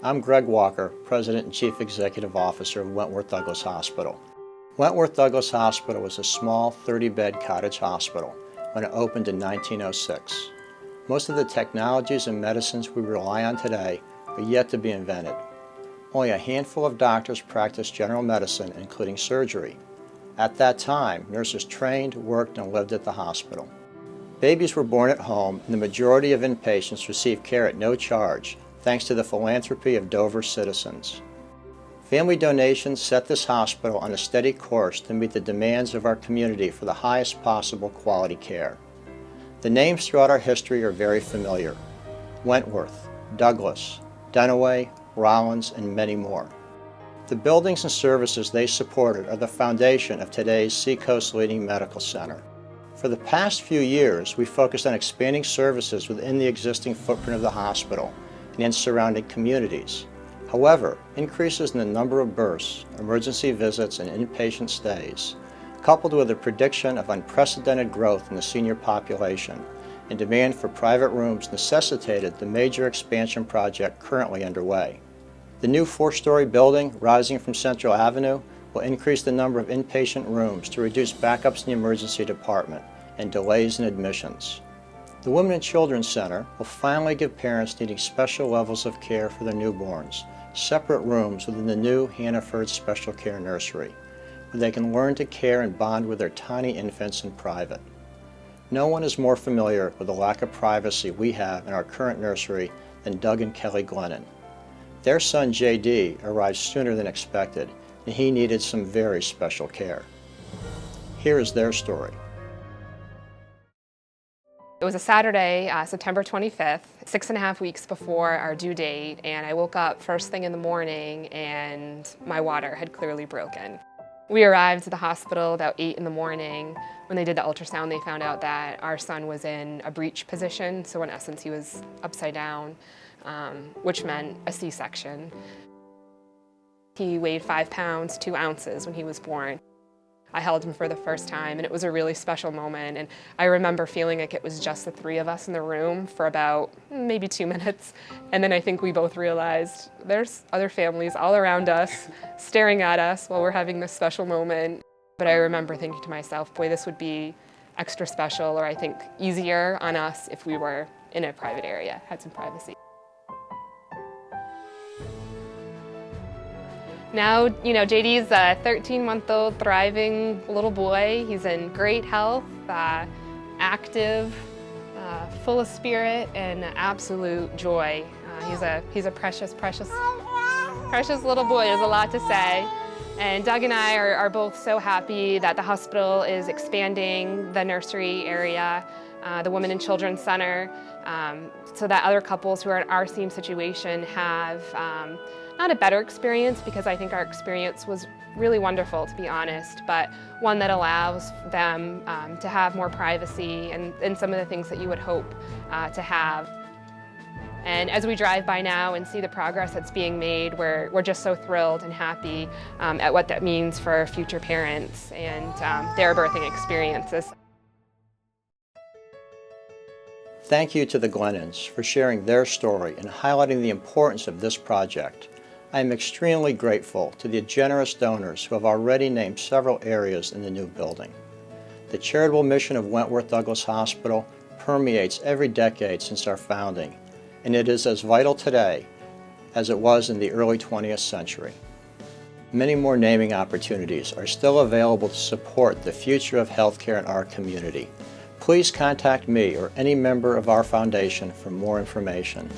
I'm Greg Walker, President and Chief Executive Officer of Wentworth-Douglass Hospital. Wentworth-Douglass Hospital was a small 30-bed cottage hospital when it opened in 1906. Most of the technologies and medicines we rely on today are yet to be invented. Only a handful of doctors practiced general medicine, including surgery. At that time, nurses trained, worked, and lived at the hospital. Babies were born at home, and the majority of inpatients received care at no charge, thanks to the philanthropy of Dover citizens. Family donations set this hospital on a steady course to meet the demands of our community for the highest possible quality care. The names throughout our history are very familiar: Wentworth, Douglass, Dunaway, Rollins, and many more. The buildings and services they supported are the foundation of today's Seacoast leading medical center. For the past few years, we focused on expanding services within the existing footprint of the hospital and in surrounding communities. However, increases in the number of births, emergency visits, and inpatient stays, coupled with a prediction of unprecedented growth in the senior population and demand for private rooms, necessitated the major expansion project currently underway. The new 4-story building rising from Central Avenue will increase the number of inpatient rooms to reduce backups in the emergency department and delays in admissions. The Women and Children's Center will finally give parents needing special levels of care for their newborns separate rooms within the new Hannaford Special Care Nursery, where they can learn to care and bond with their tiny infants in private. No one is more familiar with the lack of privacy we have in our current nursery than Doug and Kelly Glennon. Their son JD arrived sooner than expected, and he needed some very special care. Here is their story. It was a Saturday, September 25th, 6.5 weeks before our due date, and I woke up first thing in the morning and my water had clearly broken. We arrived at the hospital about 8 in the morning. When they did the ultrasound, they found out that our son was in a breech position, so in essence he was upside down, which meant a C-section. He weighed 5 pounds, 2 ounces when he was born. I held him for the first time, and it was a really special moment. And I remember feeling like it was just the 3 of us in the room for about maybe 2 minutes. And then I think we both realized there's other families all around us staring at us while we're having this special moment. But I remember thinking to myself, boy, this would be extra special, or I think easier on us if we were in a private area, had some privacy. Now, JD's a 13-month-old thriving little boy. He's in great health, active, full of spirit, and absolute joy. He's a precious little boy. There's a lot to say. And Doug and I are both so happy that the hospital is expanding the nursery area, the Women and Children's Center, so that other couples who are in our same situation have not a better experience, because I think our experience was really wonderful, to be honest, but one that allows them to have more privacy and some of the things that you would hope to have. And as we drive by now and see the progress that's being made, we're just so thrilled and happy at what that means for future parents and their birthing experiences. Thank you to the Glennons for sharing their story and highlighting the importance of this project. I am extremely grateful to the generous donors who have already named several areas in the new building. The charitable mission of Wentworth-Douglass Hospital permeates every decade since our founding, and it is as vital today as it was in the early 20th century. Many more naming opportunities are still available to support the future of healthcare in our community. Please contact me or any member of our foundation for more information.